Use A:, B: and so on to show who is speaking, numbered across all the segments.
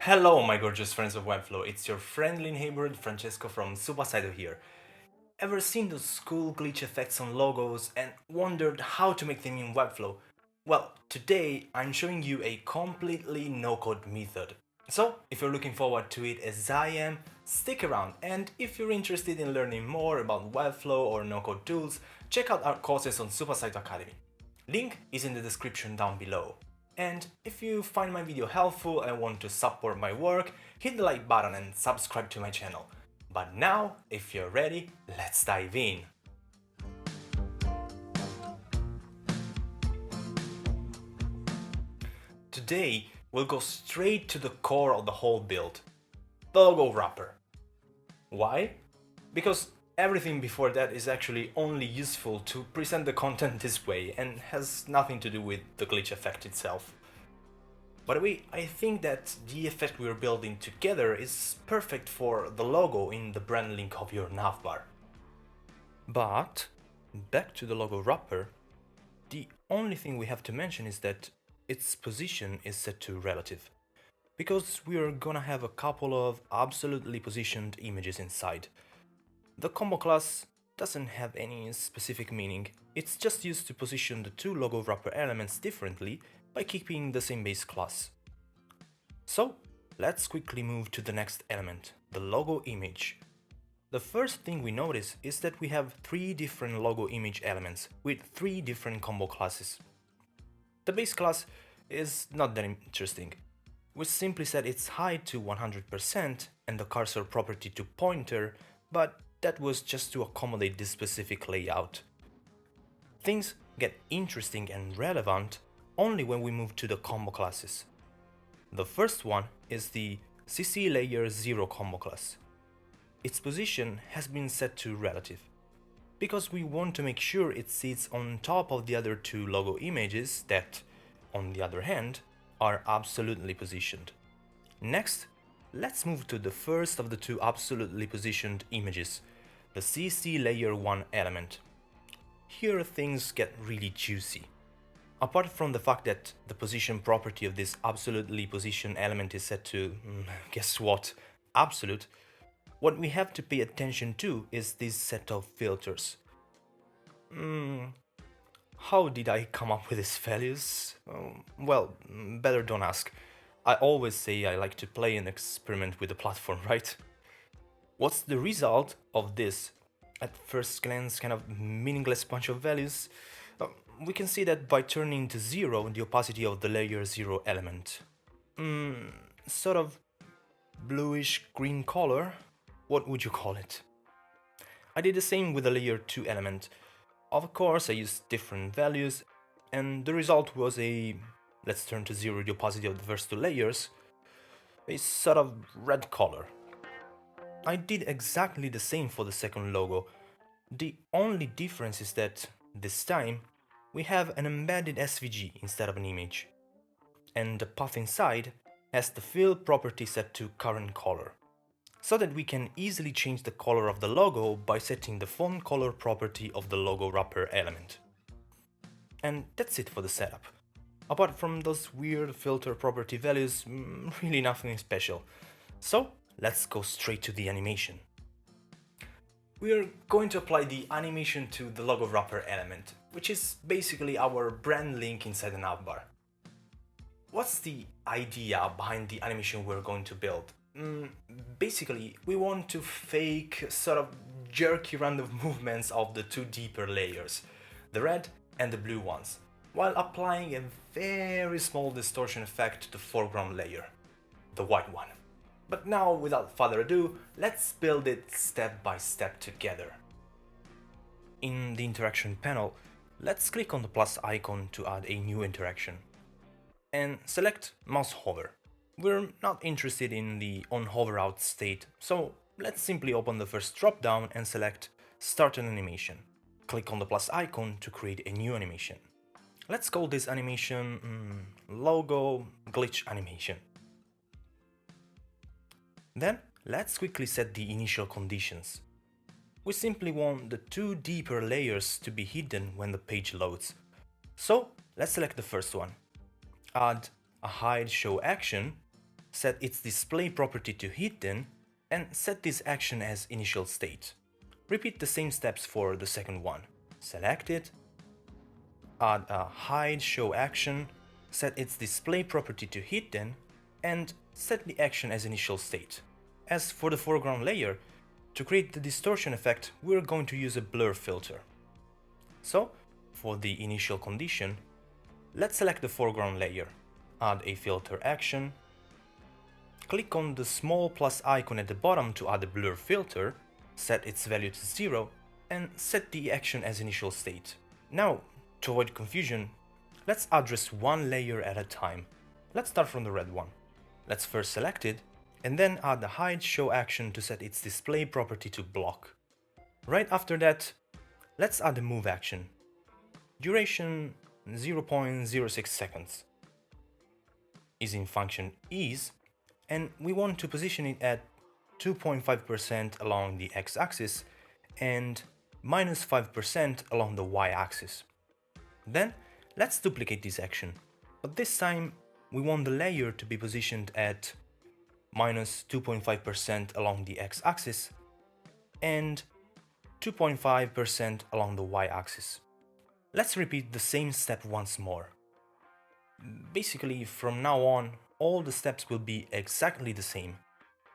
A: Hello, my gorgeous friends of Webflow. It's your friendly neighborhood Francesco from Subasido here. Ever seen those cool glitch effects on logos and wondered how to make them in Webflow? Well, today I'm showing you a completely no-code method. So, if you're looking forward to it as I am, stick around, and if you're interested in learning more about Webflow or no-code tools, check out our courses on Supersite Academy. Link is in the description down below. And if you find my video helpful and want to support my work, hit the like button and subscribe to my channel. But now, if you're ready, let's dive in. Today, we'll go straight to the core of the whole build, the logo wrapper. Why? Because everything before that is actually only useful to present the content this way and has nothing to do with the glitch effect itself. By the way, I think that the effect we're building together is perfect for the logo in the brand link of your navbar. But, back to the logo wrapper, the only thing we have to mention is that its position is set to relative. Because we're gonna have a couple of absolutely positioned images inside. The combo class doesn't have any specific meaning, it's just used to position the two logo wrapper elements differently by keeping the same base class. So, let's quickly move to the next element, the logo image. The first thing we notice is that we have three different logo image elements with three different combo classes. The base class is not that interesting. We simply set its height to 100% and the cursor property to pointer, but that was just to accommodate this specific layout. Things get interesting and relevant only when we move to the combo classes. The first one is the CC Layer 0 combo class. Its position has been set to relative, because we want to make sure it sits on top of the other two logo images that, on the other hand, are absolutely positioned. Next, let's move to the first of the two absolutely positioned images, the CC Layer 1 element. Here things get really juicy. Apart from the fact that the position property of this absolutely positioned element is set to, guess what, absolute, what we have to pay attention to is this set of filters. How did I come up with these values? Well, better don't ask. I always say I like to play and experiment with the platform, right? What's the result of this, at first glance, kind of meaningless bunch of values? We can see that by turning to 0 the opacity of the layer 0 element. Sort of bluish green color? What would you call it? I did the same with the layer 2 element. Of course, I used different values, and the result was a, let's turn to 0 the opacity of the first two layers, a sort of red color. I did exactly the same for the second logo. The only difference is that, this time, we have an embedded SVG instead of an image, and the path inside has the fill property set to current color, so that we can easily change the color of the logo by setting the font color property of the logo wrapper element. And that's it for the setup. Apart from those weird filter property values, really nothing special. So let's go straight to the animation. We're going to apply the animation to the logo wrapper element, which is basically our brand link inside the navbar. What's the idea behind the animation we're going to build? Basically, we want to fake sort of jerky random movements of the two deeper layers, the red and the blue ones, while applying a very small distortion effect to the foreground layer, the white one. But now, without further ado, let's build it step by step together. In the interaction panel, let's click on the plus icon to add a new interaction. And select mouse hover. We're not interested in the on hover out state, so let's simply open the first drop down and select start an animation. Click on the plus icon to create a new animation. Let's call this animation logo glitch animation. Then let's quickly set the initial conditions. We simply want the two deeper layers to be hidden when the page loads. So let's select the first one. Add a hide show action set its display property to hidden, and set this action as initial state. Repeat the same steps for the second one. Select it, add a hide show action, set its display property to hidden, and set the action as initial state. As for the foreground layer, to create the distortion effect, we're going to use a blur filter. So, for the initial condition, let's select the foreground layer, add a filter action, click on the small plus icon at the bottom to add a blur filter, set its value to 0, and set the action as initial state. Now, to avoid confusion, let's address one layer at a time. Let's start from the red one. Let's first select it, and then add the hide show action to set its display property to block. Right after that, let's add the move action. Duration 0.06 seconds. Is in function is, and we want to position it at 2.5% along the x-axis and minus 5% along the y-axis. Then let's duplicate this action, but this time we want the layer to be positioned at minus 2.5% along the x-axis and 2.5% along the y-axis. Let's repeat the same step once more. Basically, from now on, all the steps will be exactly the same.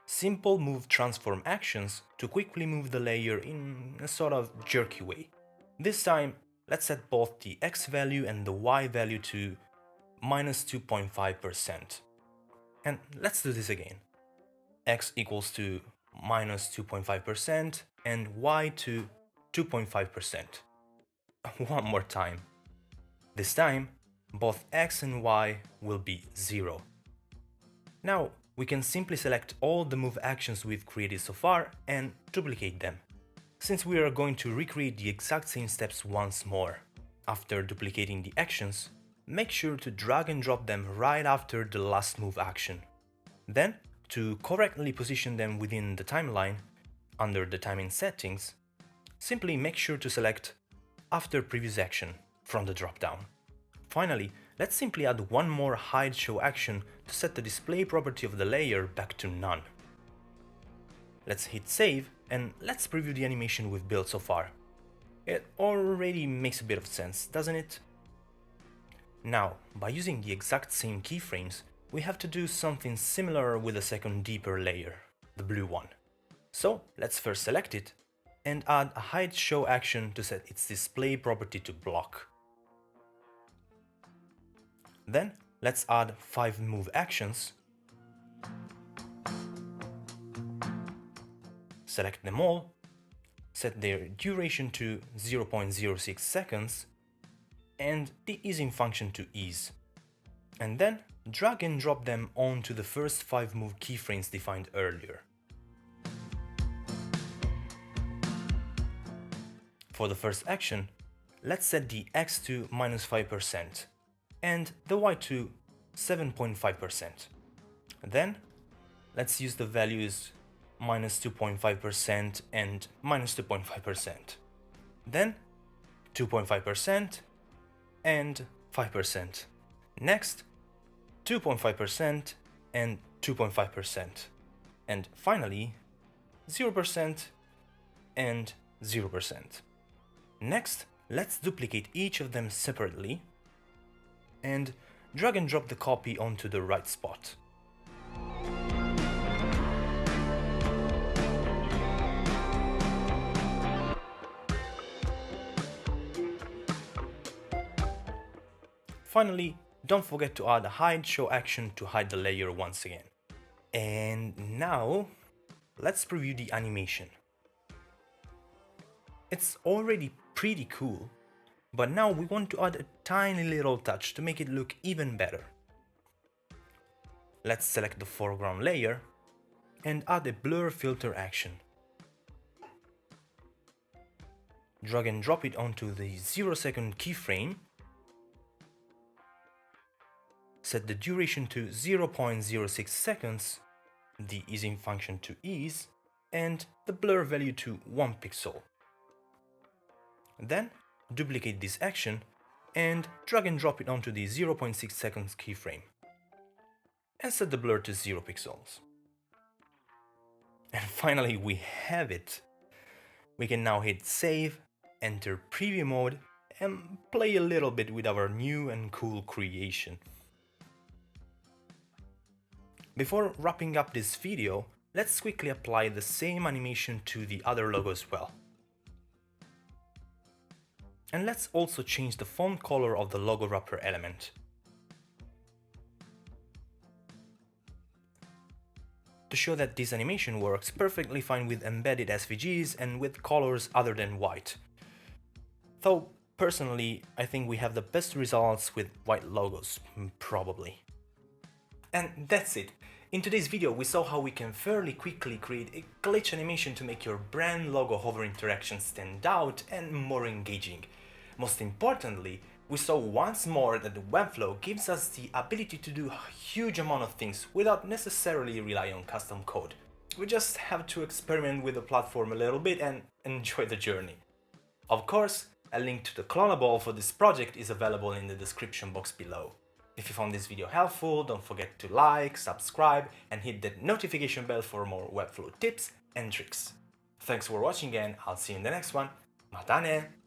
A: Simple move transform actions to quickly move the layer in a sort of jerky way. This time, let's set both the x value and the y value to minus 2.5%. And let's do this again. X equals to minus 2.5% and y to 2.5%. One more time. This time, both x and y will be 0. Now, we can simply select all the move actions we've created so far and duplicate them. Since we are going to recreate the exact same steps once more. After duplicating the actions, make sure to drag and drop them right after the last move action. Then, to correctly position them within the timeline, under the timing settings, simply make sure to select after previous action from the dropdown. Finally, let's simply add one more hide show action to set the display property of the layer back to none. Let's hit save and let's preview the animation we've built so far. It already makes a bit of sense, doesn't it? Now, by using the exact same keyframes, we have to do something similar with the second deeper layer, the blue one. So let's first select it and add a hide show action to set its display property to block. Then let's add 5 move actions, select them all, set their duration to 0.06 seconds and the easing function to ease, and then drag and drop them onto the first 5 move keyframes defined earlier. For the first action, let's set the x to minus 5% and the y to 7.5%. Then let's use the values minus 2.5% and minus 2.5%. Then 2.5% and 5%. Next 2.5% and 2.5%. And finally 0% and 0%. Next, let's duplicate each of them separately and drag and drop the copy onto the right spot. Finally, don't forget to add a hide show action to hide the layer once again. And now, let's preview the animation. It's already pretty cool, but now we want to add a tiny little touch to make it look even better. Let's select the foreground layer and add a blur filter action. Drag and drop it onto the 0-second keyframe. Set the duration to 0.06 seconds, the easing function to ease, and the blur value to 1 pixel. Then duplicate this action and drag and drop it onto the 0.6 seconds keyframe. and set the blur to 0 pixels. And finally we have it. We can now hit save, enter preview mode, and play a little bit with our new and cool creation. Before wrapping up this video, let's quickly apply the same animation to the other logo as well. And let's also change the font color of the logo wrapper element. To show that this animation works perfectly fine with embedded SVGs and with colors other than white. Though, personally, I think we have the best results with white logos, probably. And that's it. In today's video we saw how we can fairly quickly create a glitch animation to make your brand logo hover interaction stand out and more engaging. Most importantly, we saw once more that Webflow gives us the ability to do a huge amount of things without necessarily relying on custom code. We just have to experiment with the platform a little bit and enjoy the journey. Of course, a link to the clonable for this project is available in the description box below. If you found this video helpful, don't forget to like, subscribe and hit that notification bell for more Webflow tips and tricks. Thanks for watching and I'll see you in the next one. Matane!